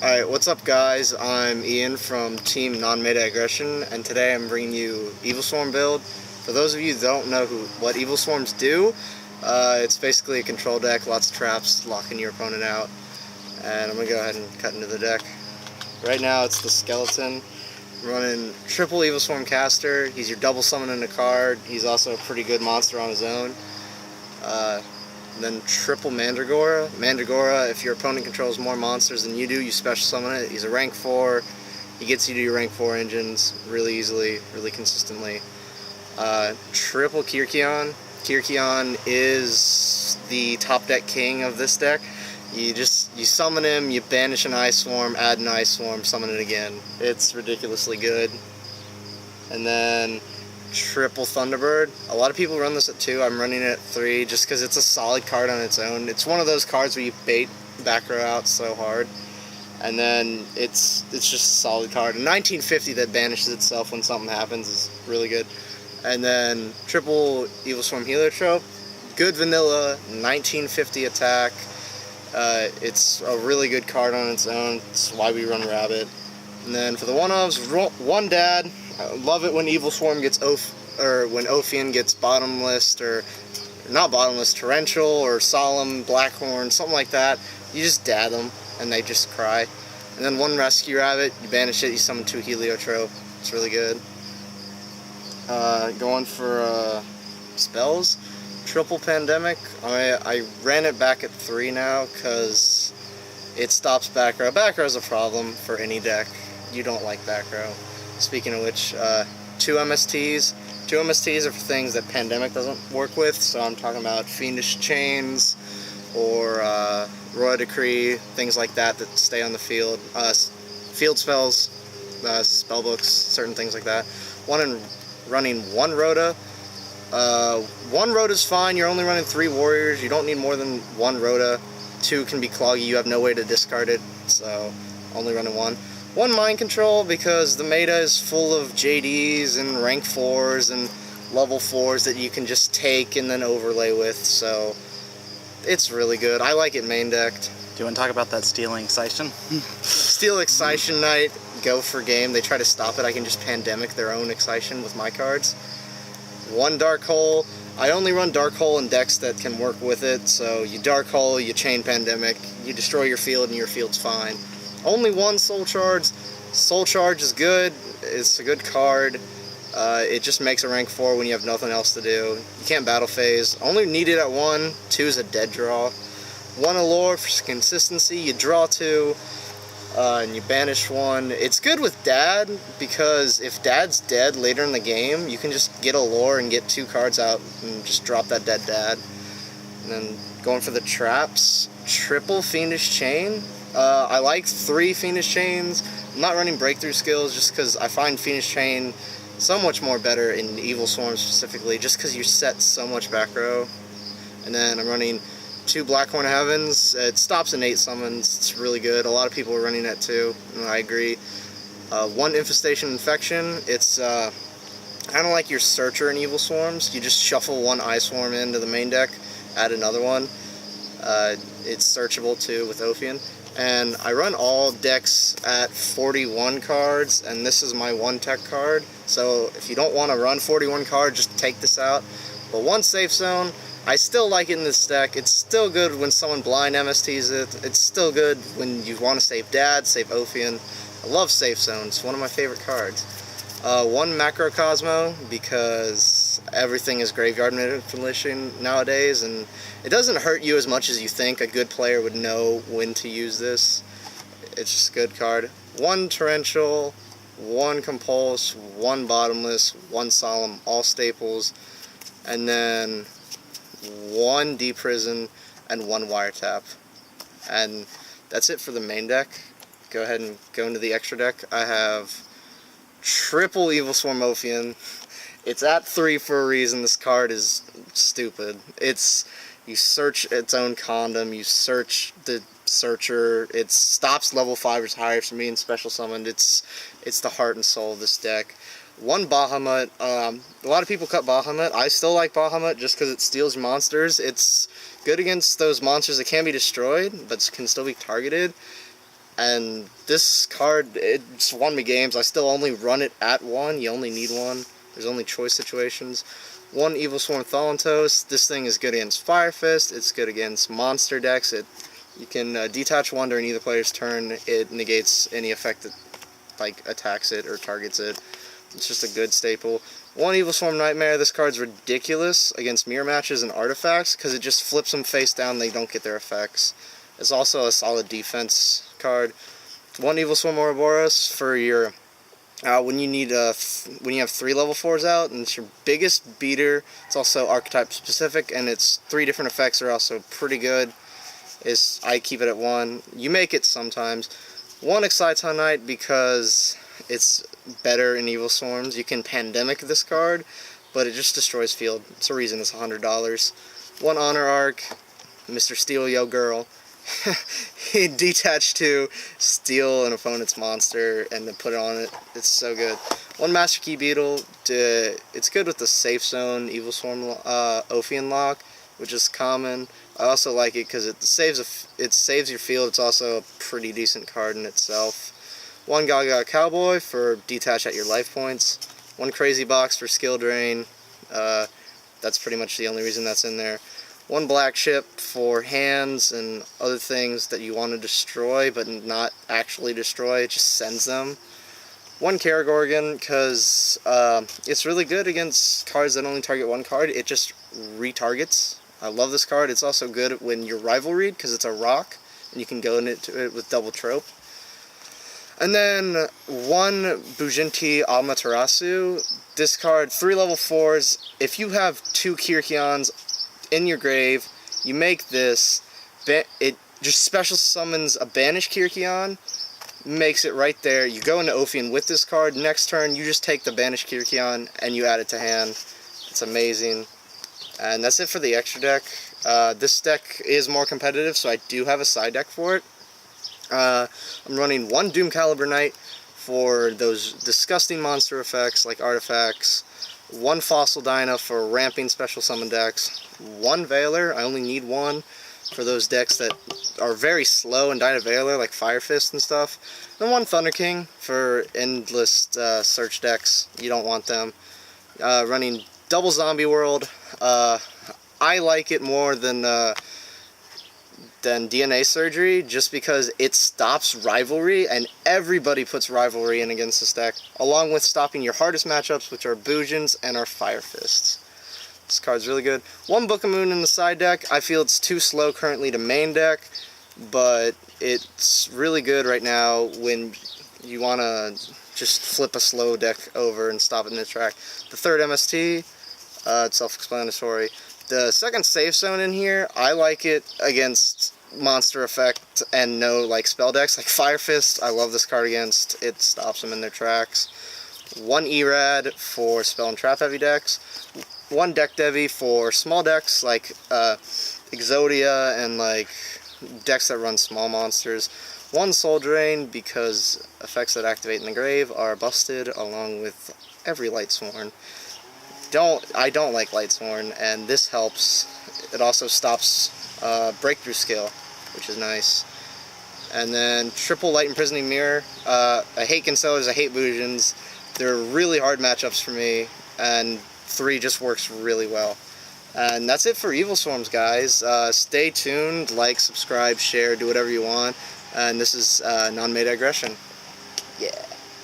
Alright, what's up guys? I'm Ian from Team Non-Meta Aggression, and today I'm bringing you Evilswarm build. For those of you who don't know what Evilswarms do, it's basically a control deck, lots of traps, locking your opponent out. And I'm going to go ahead and cut into the deck. Right now it's the skeleton. I'm running triple Evilswarm caster. He's your double summon in a card. He's also a pretty good monster on his own. And then triple Mandragora. Mandragora, if your opponent controls more monsters than you do, you special summon it. He's a rank 4. He gets you to your rank 4 engines really easily, really consistently. Triple Kirkion. Kirkion is the top deck king of this deck. You summon him, you banish an Ice Swarm, add an Ice Swarm, summon it again. It's ridiculously good. And then triple Thunderbird. A lot of people run this at 2. I'm running it at 3 just because it's a solid card on its own. It's one of those cards where you bait back row out so hard, and then it's just a solid card. A 1950 that banishes itself when something happens is really good. And then triple Evilswarm Heliotrope. Good vanilla 1950 attack. It's a really good card on its own. That's why we run Rabbit. And then for the one-ofs, one dad. I love it when Evilswarm gets when Ophion gets bottomless, or not bottomless, torrential or solemn, Blackhorn, something like that. You just dad them and they just cry. And then one rescue rabbit, you banish it, you summon 2 Heliotrope. It's really good. Going for spells, triple Pandemic. I ran it back at 3 now because it stops back row. Back row is a problem for any deck. You don't like back row. Speaking of which, 2 MSTs. 2 MSTs are for things that Pandemic doesn't work with, so I'm talking about Fiendish Chains or Royal Decree, things like that that stay on the field. Field spells, spellbooks, certain things like that. Running 1 Rhoda. 1 Rhoda is fine. You're only running 3 warriors. You don't need more than 1 Rhoda. 2 can be cloggy. You have no way to discard it, so only running 1. 1 Mind Control, because the meta is full of JDs and rank 4s and level 4s that you can just take and then overlay with, so it's really good. I like it main decked. Do you want to talk about that Stealing Excitation? Steal Excitation Knight, go for game. They try to stop it. I can just Pandemic their own Excitation with my cards. 1 Dark Hole. I only run Dark Hole in decks that can work with it, so you Dark Hole, you chain Pandemic, you destroy your field and your field's fine. Only 1 Soul Charge. Soul Charge is good. It's a good card. It just makes a rank 4 when you have nothing else to do. You can't battle phase. Only need it at 1. 2 is a dead draw. 1 Allure for consistency. You draw 2, and you banish 1. It's good with Dad, because if Dad's dead later in the game, you can just get Allure and get 2 cards out and just drop that dead Dad. And then going for the traps, triple Fiendish Chain. I like 3 Fiendish Chains. I'm not running breakthrough skills just because I find Fiendish Chain so much more better in Evilswarm specifically, just because you set so much back row. And then I'm running 2 Blackhorn Heavens. It stops innate summons. It's really good. A lot of people are running that too, and I agree. 1 Infestation Infection. It's kind of like your Searcher in Evilswarms. You just shuffle 1 Ice Swarm into the main deck, add another one. It's searchable too with Ophion. And I run all decks at 41 cards, and this is my 1 tech card. So if you don't want to run 41 cards, just take this out. But 1 Safe Zone, I still like it in this deck. It's still good when someone blind MSTs it. It's still good when you want to save Dad, save Ophion. I love Safe Zone. It's one of my favorite cards. 1 Macrocosmo, because everything is graveyard manipulation nowadays, and it doesn't hurt you as much as you think. A good player would know when to use this. It's just a good card. 1 Torrential, 1 Compulse, 1 Bottomless, 1 Solemn, all staples, and then 1 Deep Prison and 1 Wiretap. And that's it for the main deck. Go ahead and go into the extra deck. I have triple Evilswarm Ophion. It's at 3 for a reason. This card is stupid. You search its own condom, you search the Searcher, it stops level 5 or higher from being special summoned. It's the heart and soul of this deck. 1 Bahamut. A lot of people cut Bahamut. I still like Bahamut just because it steals monsters. It's good against those monsters that can be destroyed, but can still be targeted. And this card, it's won me games. I still only run it at 1. You only need 1. There's only choice situations. 1 Evilswarm Thanatos. This thing is good against Fire Fist. It's good against monster decks. You can detach 1 during either player's turn. It negates any effect that like attacks it or targets it. It's just a good staple. 1 Evilswarm Nightmare. This card's ridiculous against mirror matches and artifacts because it just flips them face down. They don't get their effects. It's also a solid defense card. 1 Evilswarm Ouroboros for your when you have 3 level 4s out, and it's your biggest beater. It's also archetype specific, and its 3 different effects are also pretty good. I keep it at 1. You make it sometimes. 1 Exciton Knight because it's better in Evilswarms. You can Pandemic this card, but it just destroys field. It's a reason it's $100. 1 Honor Arc, Mr. Steal Yo Girl. He detached 2, steal an opponent's monster, and then put it on it. It's so good. 1 Master Key Beetle. It's good with the Safe Zone Evilswarm Ophion Lock, which is common. I also like it because it saves your field. It's also a pretty decent card in itself. 1 Gaga Cowboy for detach at your life points. 1 Crazy Box for skill drain. That's pretty much the only reason that's in there. 1 Black Ship for hands and other things that you want to destroy but not actually destroy. It just sends them. 1 Karagorgon because it's really good against cards that only target 1 card. It just retargets. I love this card. It's also good when you're Rivalry because it's a rock and you can go into it with double trope. And then 1 Bujinti Amaterasu. This card, 3 level 4s. If you have 2 Kirkions in your grave, you make this. It just special summons a banished Kirkion, makes it right there. You go into Ophion with this card. Next turn, you just take the banished Kirkion and you add it to hand. It's amazing. And that's it for the extra deck. This deck is more competitive, so I do have a side deck for it. I'm running 1 Doom Caliber Knight for those disgusting monster effects like artifacts. 1 Fossil Dyna for ramping special summon decks. 1 Veiler, I only need 1 for those decks that are very slow and Dyna Veiler, like Fire Fist and stuff. And 1 Thunder King for endless search decks. You don't want them. Running double Zombie World. I like it more than DNA Surgery just because it stops Rivalry, and everybody puts Rivalry in against this deck, along with stopping your hardest matchups, which are Bujins and our Fire Fists. This card's really good. 1 Book of Moon in the side deck. I feel it's too slow currently to main deck, but it's really good right now when you want to just flip a slow deck over and stop it in its track. The 3rd MST, it's self-explanatory. The 2nd Safe Zone in here, I like it against monster effect and no like spell decks like Fire Fist. I love this card against. It stops them in their tracks. 1 Erad for spell and trap heavy decks. 1 Deck Devi for small decks like Exodia and like decks that run small monsters. 1 Soul Drain because effects that activate in the grave are busted along with every Lightsworn. I don't like Lightsworn, and this helps. It also stops breakthrough skill, which is nice. And then triple Light Imprisoning Mirror. I hate Kinsellers, I hate Bujins. They're really hard matchups for me, and 3 just works really well. And that's it for Evilswarms, guys. Stay tuned, like, subscribe, share, do whatever you want. And this is Non-Meta Aggression. Yeah.